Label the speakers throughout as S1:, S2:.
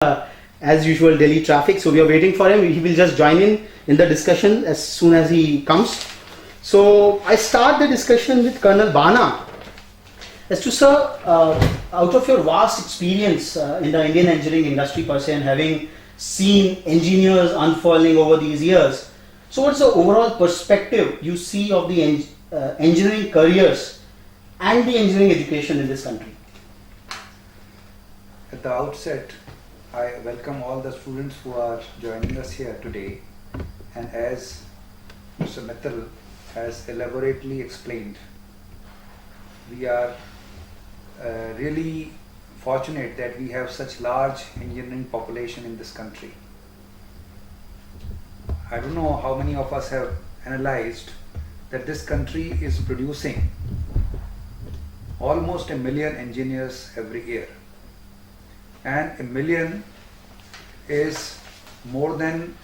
S1: as usual Delhi traffic, so we are waiting for him. He will just join in the discussion as soon as he comes. So I start the discussion with Colonel Bana as to, sir, out of your vast experience in the Indian engineering industry per se, and having seen engineers unfurling over these years, so what's the overall perspective you see of the engineering careers and the engineering education in this country?
S2: At the outset, I welcome all the students who are joining us here today, and as Mr. Mittal has elaborately explained, we are really fortunate that we have such large engineering population in this country. I don't know how many of us have analyzed that this country is producing almost 1 million engineers every year. And 1 million is more than,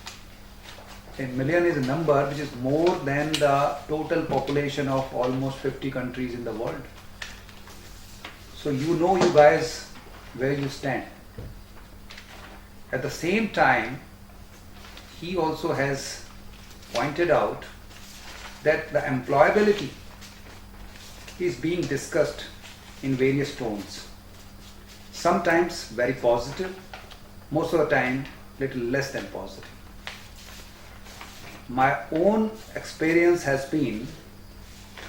S2: 1 million is a number which is more than the total population of almost 50 countries in the world. So you know, you guys, where you stand. At the same time, he also has pointed out that the employability is being discussed in various tones. Sometimes very positive, most of the time little less than positive. My own experience has been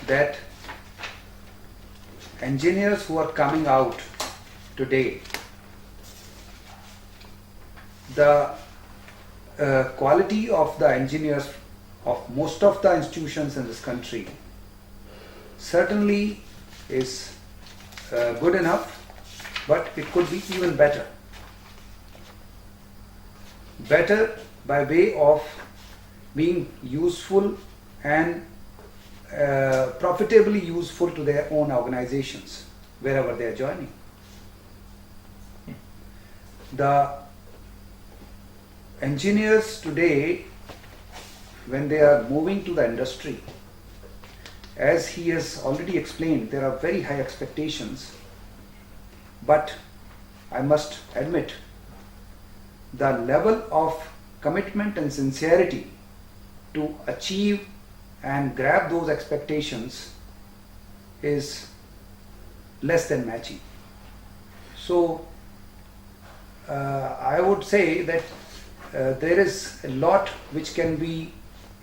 S2: that engineers who are coming out today, the quality of the engineers of most of the institutions in this country certainly is good enough, but it could be even better. Better by way of being useful and profitably useful to their own organizations wherever they are joining. The engineers today, when they are moving to the industry, as he has already explained, there are very high expectations. But I must admit, the level of commitment and sincerity to achieve and grab those expectations is less than matching. So I would say that there is a lot which can be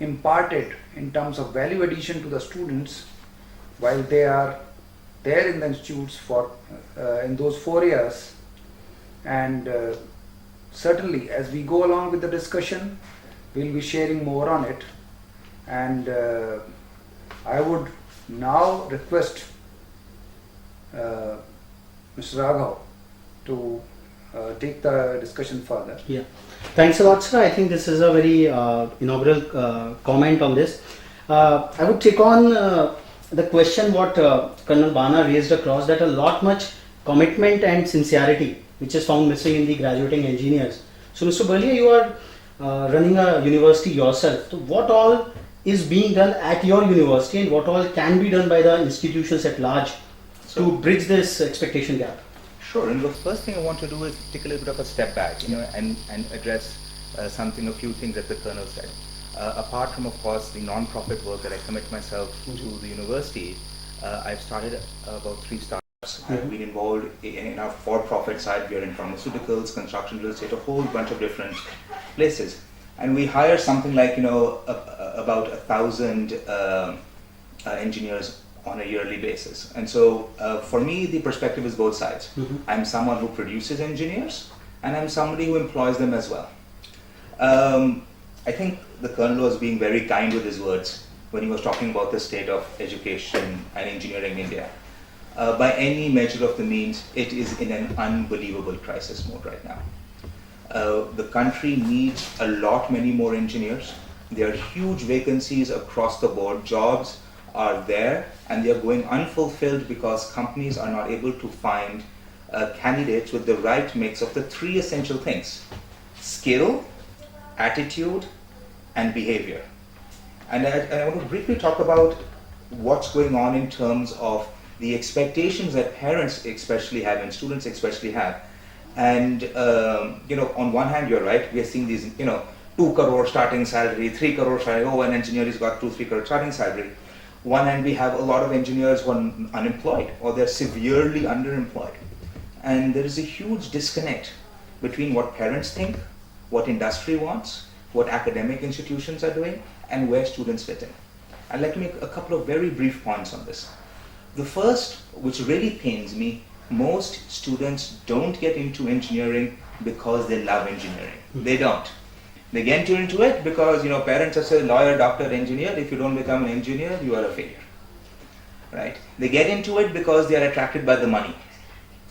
S2: imparted in terms of value addition to the students while they are there in the institutes for in those 4 years, and certainly as we go along with the discussion we'll be sharing more on it, and I would now request Mr. Raghav to take the discussion further.
S1: Yeah, thanks a lot, sir. I think this is a very inaugural comment on this. I would take on the question what Colonel Bana raised across, that a lot much commitment and sincerity which is found missing in the graduating engineers. So Mr. Berlia, you are running a university yourself. So what all is being done at your university and what all can be done by the institutions at large to bridge this expectation gap?
S3: Sure, and the first thing I want to do is take a little bit of a step back, and address a few things that the Colonel said. Apart from, of course, the non-profit work that I commit myself to the university, I've started about 3 startups. I've been involved in our for-profit side. We are in pharmaceuticals, construction, real estate, a whole bunch of different places. And we hire something like, about 1,000 engineers on a yearly basis. And so for me, the perspective is both sides. I'm someone who produces engineers, and I'm somebody who employs them as well. I think the Colonel was being very kind with his words when he was talking about the state of education and engineering in India. By any measure of the means, it is in an unbelievable crisis mode right now. The country needs many more engineers. There are huge vacancies across the board. Jobs are there and they are going unfulfilled because companies are not able to find candidates with the right mix of the 3 essential things: skill, attitude, and behavior. And I want to briefly talk about what's going on in terms of the expectations that parents especially have and students especially have. And on one hand, you're right. We are seeing these, 2 crore starting salary, 3 crore salary. Oh, an engineer has got 2-3 crore starting salary. One hand, we have a lot of engineers who are unemployed or they're severely underemployed. And there is a huge disconnect between what parents think, what industry wants, what academic institutions are doing, and where students fit in. I'd like to make a couple of very brief points on this. The first, which really pains me, most students don't get into engineering because they love engineering. They don't. They get into it because parents are saying lawyer, doctor, engineer. If you don't become an engineer, you are a failure. Right? They get into it because they are attracted by the money.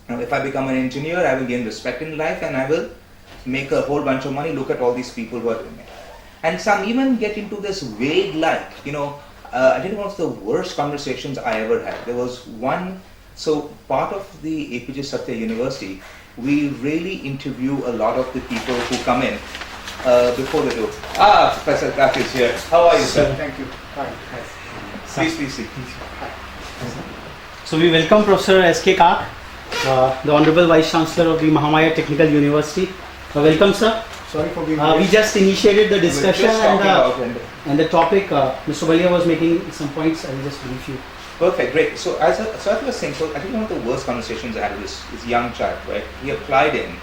S3: Now, if I become an engineer, I will gain respect in life and I will make a whole bunch of money. Look at all these people who are doing it. And some even get into this vague I think one of the worst conversations I ever had. There was one, so part of the APJ Satya University, we really interview a lot of the people who come in before they do. Professor Kak is here. How are you, sir?
S1: Thank you. Hi.
S3: Please sit.
S1: So we welcome Professor S.K. Kak, the Honorable Vice Chancellor of the Mahamaya Technical University. Welcome, sir.
S2: Sorry for being
S1: We just initiated the discussion and the topic, Mr. Berlia was making some points. I will just brief you.
S3: Perfect, great. So as I was saying, I think one of the worst conversations I had with this young child, right? He applied in,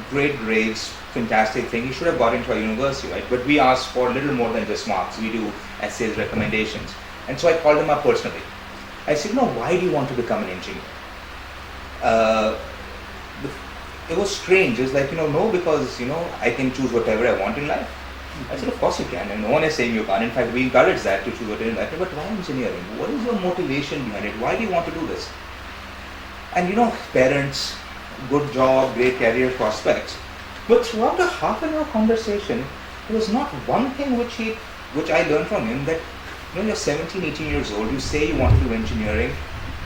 S3: great grades, fantastic thing. He should have got into our university, right? But we asked for a little more than just marks. We do essays, recommendations. And so I called him up personally. I said, why do you want to become an engineer? It was strange. It's like, no, because, I can choose whatever I want in life. I said, of course you can, and no one is saying you can't. In fact, we encourage that to choose whatever you like. But why engineering? What is your motivation behind it? Why do you want to do this? And parents, good job, great career prospects. But throughout a half an hour conversation, there was not one thing which I learned from him, that you're 17, 18 years old, you say you want to do engineering,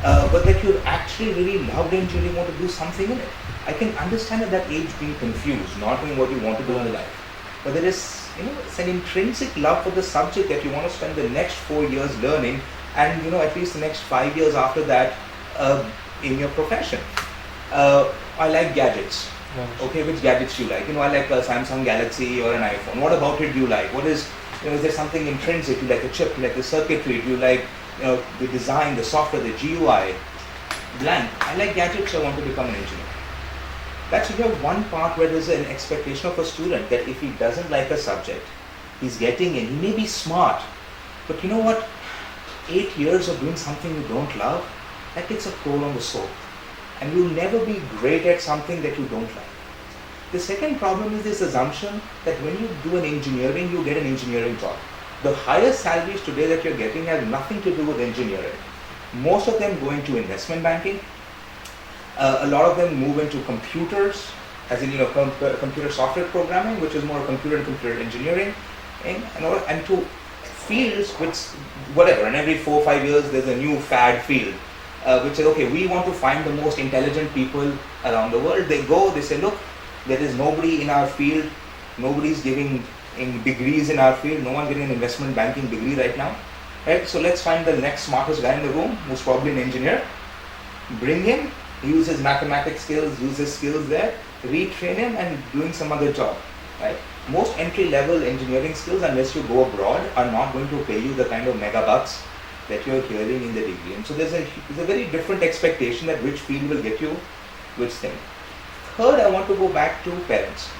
S3: but that you actually really loved engineering, want to do something in it. I can understand at that age being confused, not knowing what you want to do in life. But there is, it's an intrinsic love for the subject that you want to spend the next 4 years learning, and at least the next 5 years after that in your profession. I like gadgets. Okay, which gadgets do you like? I like a Samsung Galaxy or an iPhone. What about it do you like? What is, is there something intrinsic? You like a chip, you like the circuitry, do you like the design, the software, the GUI? Blank. I like gadgets, I want to become an engineer. That's one part where there's an expectation of a student that if he doesn't like a subject, he's getting in. He may be smart, but 8 years of doing something you don't love, that takes a toll on the soul. And you'll never be great at something that you don't like. The second problem is this assumption that when you do an engineering, you get an engineering job. The highest salaries today that you're getting have nothing to do with engineering. Most of them go into investment banking. A lot of them move into computers, as in computer software programming, which is more computer and computer engineering, and to fields which whatever. And every 4 or 5 years, there's a new fad field, which is okay. We want to find the most intelligent people around the world. They go, they say, look, there is nobody in our field, nobody's giving in degrees in our field. No one getting an investment banking degree right now, right? So let's find the next smartest guy in the room, who's probably an engineer. Bring him. Use his mathematics skills, use his skills there, retrain him and doing some other job, right? Most entry-level engineering skills, unless you go abroad, are not going to pay you the kind of megabucks that you're hearing in the degree. And so there's a very different expectation that which field will get you which thing. Third, I want to go back to parents.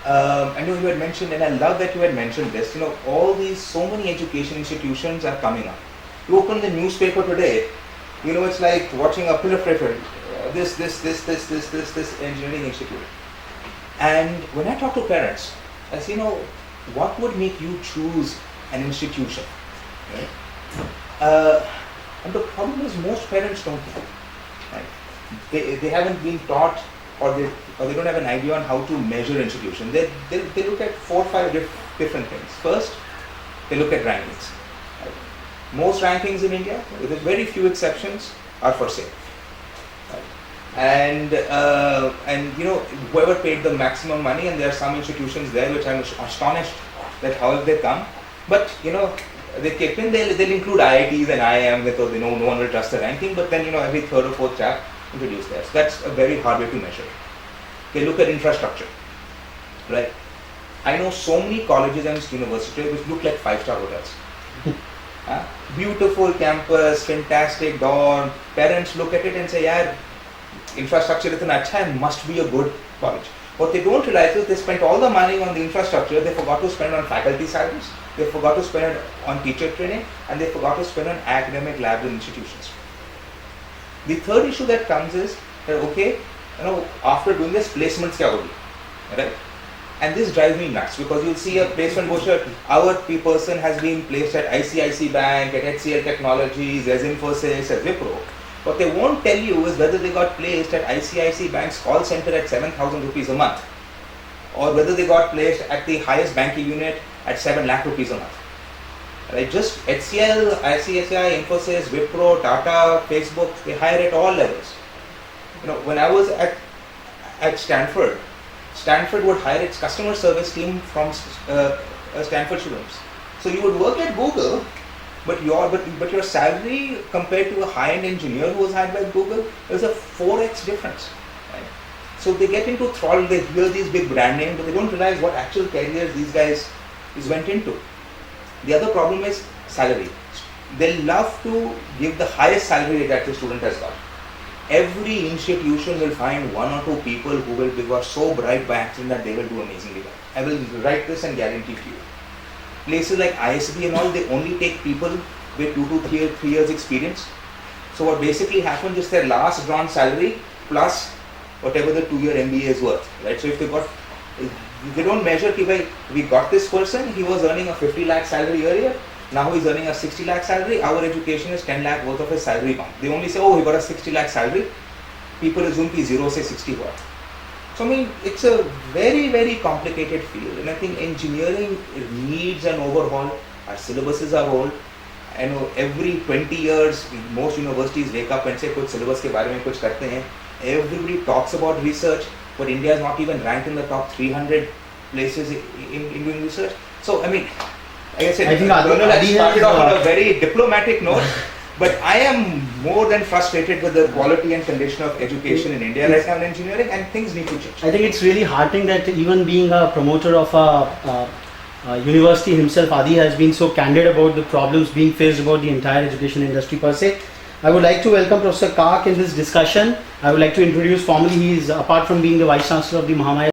S3: I know you had mentioned, and I love that you had mentioned this, so many education institutions are coming up. You open the newspaper today, it's like watching a proliferation, this engineering institute. And when I talk to parents, I say, what would make you choose an institution? Right? And the problem is most parents don't know. Right? They haven't been taught, or they don't have an idea on how to measure institution. They look at 4 or 5 different things. First, they look at rankings. Right? Most rankings in India, with very few exceptions, are for sale. Right? And whoever paid the maximum money, and there are some institutions there which I'm astonished that how have they come. But they kick in, they'll include IITs and IIM, because no one will trust the ranking. But then every third or fourth chap introduced there. So that's a very hard way to measure. Okay, look at infrastructure, right? I know so many colleges and universities which look like 5-star hotels. Beautiful campus, fantastic dorm. Parents look at it and say, "Yeah, infrastructure is acha and must be a good college." What they don't realize is they spent all the money on the infrastructure. They forgot to spend on faculty salaries. They forgot to spend on teacher training, and they forgot to spend on academic labs and institutions. The third issue that comes is that, okay, after doing this, placements kya hogi, right? And this drives me nuts because you'll see a placement brochure. Our person has been placed at ICICI Bank, at HCL Technologies, as Infosys, as Wipro. What they won't tell you is whether they got placed at ICICI Bank's call center at 7,000 rupees a month, or whether they got placed at the highest banking unit at 7 lakh rupees a month. Right? Just HCL, ICICI, Infosys, Wipro, Tata, Facebook, they hire at all levels. When I was at Stanford would hire its customer service team from Stanford students. So you would work at Google, but your salary compared to a high-end engineer who was hired by Google, there's a 4x difference. Right? So they get into thrall, they hear these big brand names, but they don't realize what actual careers these guys went into. The other problem is salary. They love to give the highest salary that the student has got. Every institution will find 1 or 2 people who are so bright by accident that they will do amazingly well. I will write this and guarantee to you. Places like ISB and all, they only take people with 2 to 3 years experience. So what basically happens is their last drawn salary plus whatever the 2-year MBA is worth, right? So if they don't measure, we got this person, he was earning a 50 lakh salary earlier, now he's earning a 60 lakh salary, our education is 10 lakh worth of his salary bump. They only say, oh, he got a 60 lakh salary, people assume he's 0 say 60 what. So I mean, it's a very, very complicated field, and I think engineering needs an overhaul. Our syllabuses are old. I know every 20 years, most universities wake up and say, kuch syllabus ke baare mein kuch karte hain. Everybody talks about research, but India is not even ranked in the top 300 places in doing research. So I mean, like I said, I think Adi started off on a very diplomatic note, but I am more than frustrated with the quality and condition of education in India right now in engineering, and things need to change.
S1: I think it's really heartening that even being a promoter of a university himself, Adi has been so candid about the problems being faced about the entire education industry per se. I would like to welcome Professor Kak in this discussion. I would like to introduce formally, he is, apart from being the Vice Chancellor of the Mahamaya